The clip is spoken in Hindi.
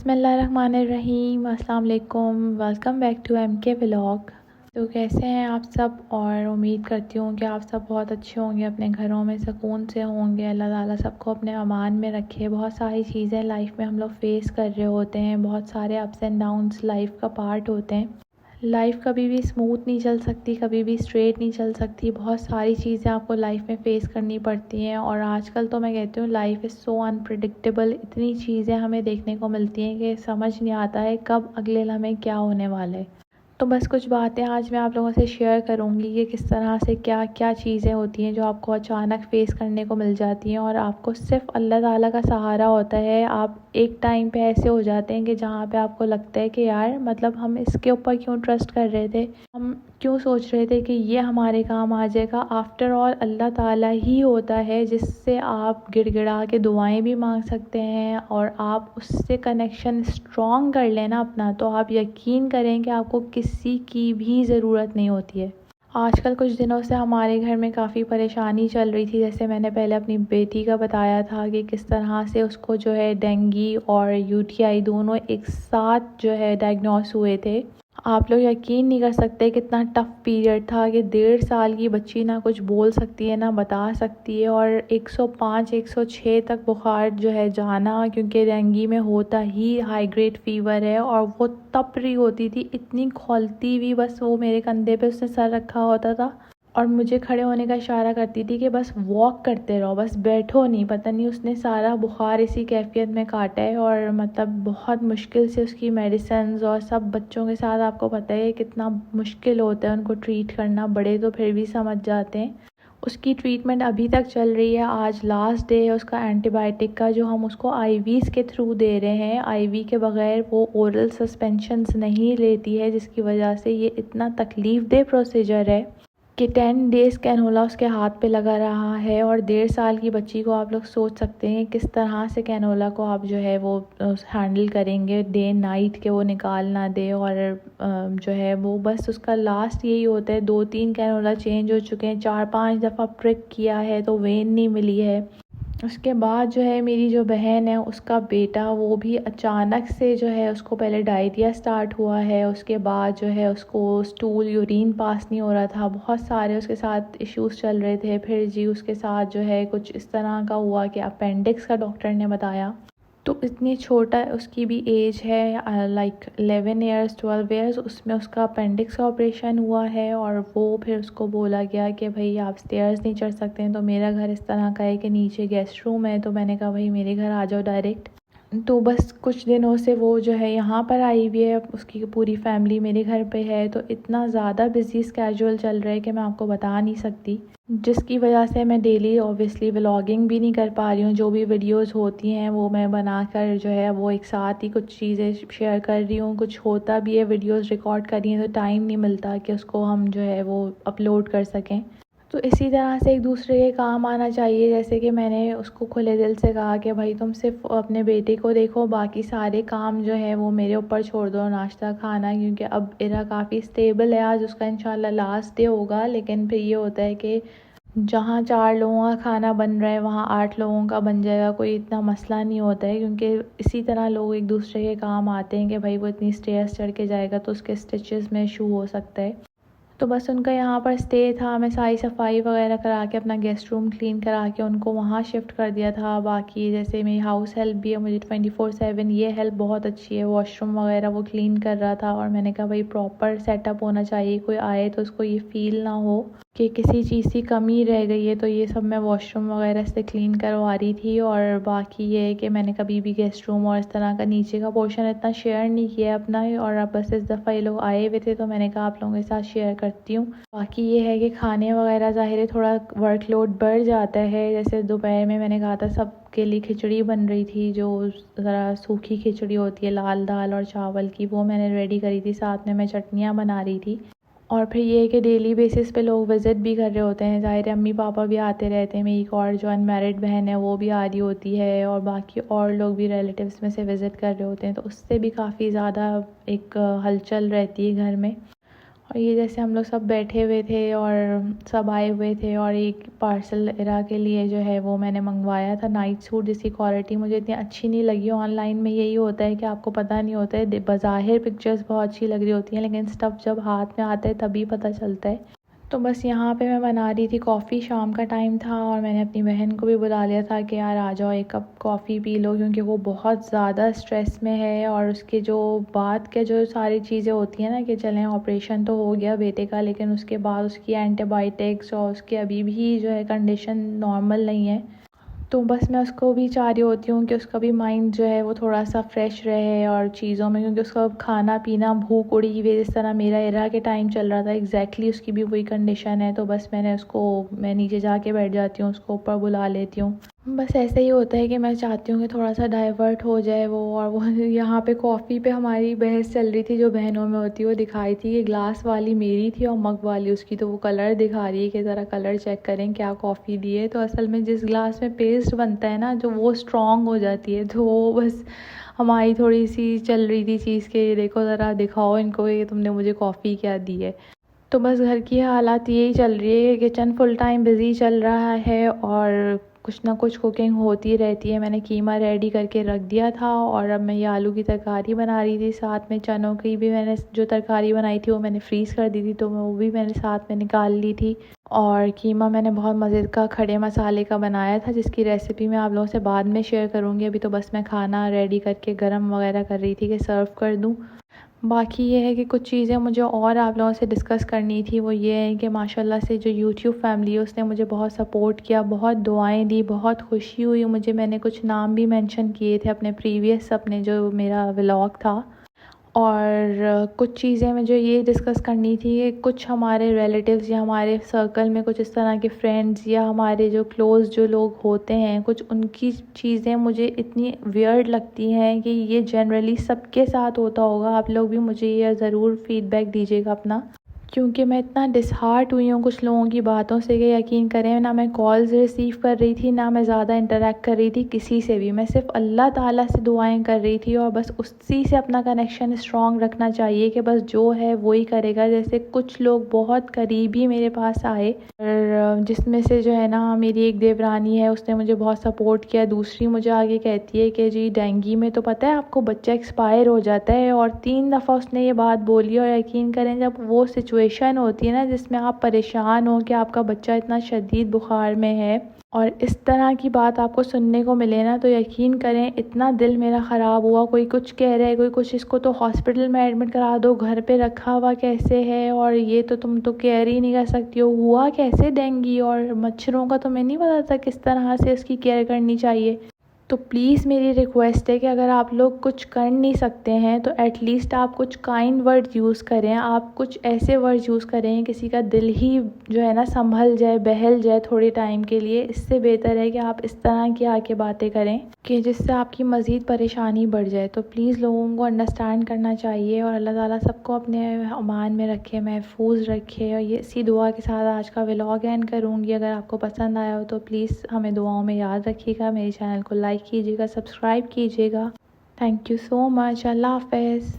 बिस्मिल्लाहिर्रहमानिर्रहीम, अस्सलाम वालेकुम। Welcome back to MK vlog. तो कैसे हैं आप सब? और उम्मीद करती हूँ कि आप सब बहुत अच्छे होंगे, अपने घरों में सुकून से होंगे। अल्लाह ताला सबको अपने अमान में रखे। बहुत सारी चीज़ें लाइफ में हम लोग फेस कर रहे होते हैं, बहुत सारे अप्स एंड डाउन्स लाइफ का पार्ट होते हैं। लाइफ कभी भी स्मूथ नहीं चल सकती, कभी भी स्ट्रेट नहीं चल सकती। बहुत सारी चीज़ें आपको लाइफ में फ़ेस करनी पड़ती हैं। और आजकल तो मैं कहती हूँ लाइफ इज़ सो अनप्रिडिक्टेबल। इतनी चीज़ें हमें देखने को मिलती हैं कि समझ नहीं आता है कब अगले लम्हे क्या होने वाला है। तो बस कुछ बातें आज मैं आप लोगों से शेयर करूँगी कि किस तरह से क्या क्या चीज़ें होती हैं जो आपको अचानक फ़ेस करने को मिल जाती हैं। और आपको सिर्फ़ अल्लाह ताला का सहारा होता है। आप एक टाइम पे ऐसे हो जाते हैं कि जहाँ पे आपको लगता है कि यार मतलब हम इसके ऊपर क्यों ट्रस्ट कर रहे थे, हम क्यों सोच रहे थे कि ये हमारे काम आ जाएगा। आफ्टर ऑल अल्लाह ताला ही होता है जिससे आप गिड़गिड़ा के दुआएं भी मांग सकते हैं। और आप उससे कनेक्शन स्ट्रॉन्ग कर लेना अपना, तो आप यकीन करें कि आपको किसी की भी ज़रूरत नहीं होती है। आजकल कुछ दिनों से हमारे घर में काफ़ी परेशानी चल रही थी। जैसे मैंने पहले अपनी बेटी का बताया था कि किस तरह से उसको जो है डेंगू और UTI दोनों एक साथ जो है डायग्नोस हुए थे। आप लोग यकीन नहीं कर सकते कितना टफ़ पीरियड था कि 1.5 साल की बच्ची ना कुछ बोल सकती है ना बता सकती है, और 105 106 तक बुखार जो है जाना, क्योंकि डेंगू में होता ही हाई ग्रेड फ़ीवर है। और वो तप रही होती थी, इतनी खौलती हुई, बस वो मेरे कंधे पे उसने सर रखा होता था और मुझे खड़े होने का इशारा करती थी कि बस वॉक करते रहो, बस बैठो नहीं। पता नहीं उसने सारा बुखार इसी कैफियत में काटा है। और मतलब बहुत मुश्किल से उसकी मेडिसिन्स, और सब बच्चों के साथ आपको पता है कितना मुश्किल होता है उनको ट्रीट करना। बड़े तो फिर भी समझ जाते हैं। उसकी ट्रीटमेंट अभी तक चल रही है। आज लास्ट डे है उसका एंटीबायोटिक का, जो हम उसको IVs के थ्रू दे रहे हैं। IV के बगैर वो ओरल सस्पेंशंस नहीं लेती है, जिसकी वजह से ये इतना तकलीफ़ दे प्रोसीजर है कि 10 डेज़ कैनोला उसके हाथ पे लगा रहा है। और 1.5 साल की बच्ची को आप लोग सोच सकते हैं किस तरह से कैनोला को आप जो है वो हैंडल करेंगे, डे नाइट के वो निकाल ना दे। और जो है वो बस उसका लास्ट यही होता है। 2-3 कैनोला चेंज हो चुके हैं, 4-5 दफ़ा प्रिक किया है तो वेन नहीं मिली है। उसके बाद जो है मेरी जो बहन है उसका बेटा, वो भी अचानक से जो है उसको पहले डायरिया स्टार्ट हुआ है, उसके बाद जो है उसको स्टूल यूरिन पास नहीं हो रहा था। बहुत सारे उसके साथ इश्यूज़ चल रहे थे। फिर जी उसके साथ जो है कुछ इस तरह का हुआ कि अपेंडिक्स का डॉक्टर ने बताया। तो इतनी छोटा उसकी भी एज है, लाइक 11 ईयर्स 12 ईयर्स, उसमें उसका अपेंडिक्स का ऑपरेशन हुआ है। और वो फिर उसको बोला गया कि भाई आप स्टेयर्स नहीं चढ़ सकते हैं। तो मेरा घर इस तरह का है कि नीचे गेस्ट रूम है, तो मैंने कहा भाई मेरे घर आ जाओ डायरेक्ट। तो बस कुछ दिनों से वो जो है यहाँ पर आई हुई है, उसकी पूरी फैमिली मेरे घर पे है। तो इतना ज़्यादा बिजी स्केड्यूल चल रहा है कि मैं आपको बता नहीं सकती, जिसकी वजह से मैं डेली ऑब्वियसली व्लॉगिंग भी नहीं कर पा रही हूँ। जो भी वीडियोस होती हैं वो मैं बनाकर जो है वो एक साथ ही कुछ चीज़ें शेयर कर रही हूँ। कुछ होता भी है, वीडियोस रिकॉर्ड कर रही हैं तो टाइम नहीं मिलता कि उसको हम जो है वो अपलोड कर सकें। तो इसी तरह से एक दूसरे के काम आना चाहिए। जैसे कि मैंने उसको खुले दिल से कहा कि भाई तुम सिर्फ अपने बेटे को देखो, बाकी सारे काम जो है वो मेरे ऊपर छोड़ दो, नाश्ता खाना। क्योंकि अब इरा काफ़ी स्टेबल है, आज उसका इंशाल्लाह लास्ट डे होगा। लेकिन फिर ये होता है कि जहाँ 4 लोगों का खाना बन रहा है वहाँ 8 लोगों का बन जाएगा, कोई इतना मसला नहीं होता है। क्योंकि इसी तरह लोग एक दूसरे के काम आते हैं कि भाई वो इतनी स्टेयर्स चढ़ के जाएगा तो उसके स्टिचेस में इशू हो सकता है। तो बस उनका यहाँ पर स्टे था, मैं सारी सफाई वगैरह करा के अपना गेस्ट रूम क्लीन करा के उनको वहाँ शिफ्ट कर दिया था। बाकी जैसे मेरी हाउस हेल्प भी है, मुझे 24/7 ये हेल्प बहुत अच्छी है। वॉशरूम वगैरह वो क्लीन कर रहा था और मैंने कहा भाई प्रॉपर सेटअप होना चाहिए, कोई आए तो उसको ये फ़ील ना हो कि किसी चीज़ की कमी रह गई है। तो ये सब मैं वॉशरूम वगैरह से क्लीन करवा रही थी। और बाकी ये है कि मैंने कभी भी गेस्ट रूम और इस तरह का नीचे का पोर्शन इतना शेयर नहीं किया अपना। और अब बस इस दफ़ा ये लोग आए हुए थे तो मैंने कहा आप लोगों के साथ शेयर करती हूँ। बाकी ये है कि खाने वगैरह ज़ाहिर है थोड़ा वर्कलोड बढ़ जाता है। जैसे दोपहर में मैंने कहा था सबके लिए खिचड़ी बन रही थी, जो ज़रा सूखी खिचड़ी होती है लाल दाल और चावल की, वो मैंने रेडी करी थी। साथ में मैं चटनियाँ बना रही थी। और फिर ये है कि डेली बेसिस पे लोग विज़िट भी कर रहे होते हैं। ज़ाहिर है अम्मी पापा भी आते रहते हैं, मेरी एक और जो अनमैरिड बहन है वो भी आ रही होती है, और बाकी और लोग भी रिलेटिव्स में से विज़िट कर रहे होते हैं। तो उससे भी काफ़ी ज़्यादा एक हलचल रहती है घर में। और ये जैसे हम लोग सब बैठे हुए थे और सब आए हुए थे, और एक पार्सल इरा के लिए जो है वो मैंने मंगवाया था नाइट सूट, जिसकी क्वालिटी मुझे इतनी अच्छी नहीं लगी। ऑनलाइन में यही होता है कि आपको पता नहीं होता है, बज़ाहिर पिक्चर्स बहुत अच्छी लग रही होती हैं, लेकिन स्टफ़ जब हाथ में आता है तभी पता चलता है। तो बस यहाँ पे मैं बना रही थी कॉफ़ी, शाम का टाइम था और मैंने अपनी बहन को भी बुला लिया था कि यार आ जाओ, एक कप कॉफ़ी पी लो, क्योंकि वो बहुत ज़्यादा स्ट्रेस में है। और उसके जो बाद के जो सारी चीज़ें होती हैं ना, कि चलें ऑपरेशन तो हो गया बेटे का, लेकिन उसके बाद उसकी एंटीबायोटिक्स और उसके अभी भी जो है कंडीशन नॉर्मल नहीं है। तो बस मैं उसको भी चाह रही होती हूँ कि उसका भी माइंड जो है वो थोड़ा सा फ्रेश रहे और चीज़ों में, क्योंकि उसका खाना पीना भूख उड़ी हुई है, जिस तरह मेरा इरा के टाइम चल रहा था एग्जैक्टली उसकी भी वही कंडीशन है। तो बस मैं नीचे जाके बैठ जाती हूँ, उसको ऊपर बुला लेती हूँ। बस ऐसे ही होता है कि मैं चाहती हूँ कि थोड़ा सा डाइवर्ट हो जाए वो। और वो यहाँ पे कॉफ़ी पे हमारी बहस चल रही थी जो बहनों में होती है। वो दिखाई थी कि ग्लास वाली मेरी थी और मग वाली उसकी, तो वो कलर दिखा रही है कि ज़रा कलर चेक करें क्या कॉफ़ी दी है। तो असल में जिस ग्लास में पेस्ट बनता है ना, जो वो स्ट्रॉन्ग हो जाती है, तो वो बस हमारी थोड़ी सी चल रही थी चीज़ के, देखो ज़रा दिखाओ इनको ये तुमने मुझे कॉफ़ी क्या दी है। तो बस घर की हालात यही चल रही है, किचन फुल टाइम बिज़ी चल रहा है और कुछ ना कुछ कुकिंग होती रहती है। मैंने कीमा रेडी करके रख दिया था और अब मैं ये आलू की तरकारी बना रही थी, साथ में चनों की भी मैंने जो तरकारी बनाई थी वो मैंने फ्रीज़ कर दी थी, तो वो भी मैंने साथ में निकाल ली थी। और कीमा मैंने बहुत मज़े का खड़े मसाले का बनाया था, जिसकी रेसिपी मैं आप लोगों से बाद में शेयर करूँगी। अभी तो बस मैं खाना रेडी करके गरम वगैरह कर रही थी कि सर्व कर दूँ। बाकी ये है कि कुछ चीज़ें मुझे और आप लोगों से डिस्कस करनी थी। वो ये है कि माशाल्लाह से जो यूट्यूब फैमिली है उसने मुझे बहुत सपोर्ट किया, बहुत दुआएं दी, बहुत खुशी हुई मुझे। मैंने कुछ नाम भी मेंशन किए थे अपने जो मेरा व्लॉग था। और कुछ चीज़ें मुझे ये डिस्कस करनी थी कि कुछ हमारे रिलेटिव्स या हमारे सर्कल में कुछ इस तरह के फ्रेंड्स या हमारे जो क्लोज़ जो लोग होते हैं, कुछ उनकी चीज़ें मुझे इतनी वियर्ड लगती हैं कि ये जनरली सबके साथ होता होगा। आप लोग भी मुझे ये ज़रूर फीडबैक दीजिएगा अपना, क्योंकि मैं इतना डिसहार्ट हुई हूँ कुछ लोगों की बातों से कि यकीन करें, ना मैं कॉल्स रिसीव कर रही थी, ना मैं ज़्यादा इंटरेक्ट कर रही थी किसी से भी। मैं सिर्फ अल्लाह ताला से दुआएं कर रही थी और बस उसी से अपना कनेक्शन स्ट्रॉन्ग रखना चाहिए कि बस जो है वही करेगा। जैसे कुछ लोग बहुत करीबी मेरे पास आए, और जिसमें से जो है ना मेरी एक देवरानी है, उसने मुझे बहुत सपोर्ट किया। दूसरी मुझे आगे कहती है कि जी डेंगू में तो पता है आपको बच्चा एक्सपायर हो जाता है, और 3 दफ़ा उसने ये बात बोली। और यकीन करें, जब वो सिचुएशन होती है ना जिसमें आप परेशान हो कि आपका बच्चा इतना शदीद बुखार में है और इस तरह की बात आपको सुनने को मिले ना, तो यकीन करें इतना दिल मेरा ख़राब हुआ। कोई कुछ कह रहा है, कोई कुछ इसको तो हॉस्पिटल में एडमिट करा दो, घर पे रखा हुआ कैसे है, और ये तो तुम तो केयर ही नहीं कर सकती हो, हुआ कैसे डेंगू। और मच्छरों का तो मैं नहीं पता था किस तरह से इसकी केयर करनी चाहिए। तो प्लीज़ मेरी रिक्वेस्ट है कि अगर आप लोग कुछ कर नहीं सकते हैं तो एटलीस्ट आप कुछ काइंड वर्ड यूज़ करें। आप कुछ ऐसे वर्ड यूज़ करें किसी का दिल ही जो है ना संभल जाए, बहल जाए थोड़े टाइम के लिए। इससे बेहतर है कि आप इस तरह की आके बातें करें कि जिससे आपकी मज़ीद परेशानी बढ़ जाए। तो प्लीज़ लोगों को अंडरस्टैंड करना चाहिए और अल्लाह ताला सबको अपने अमान में रखे, महफूज रखे। और ये इसी दुआ के साथ आज का व्लॉग एंड करूँगी। अगर आपको पसंद आया हो तो प्लीज़ हमें दुआओं में याद रखिएगा। मेरे चैनल को लाइक कीजिएगा, सब्सक्राइब कीजिएगा। Thank you so much. Allah हाफ़िज़।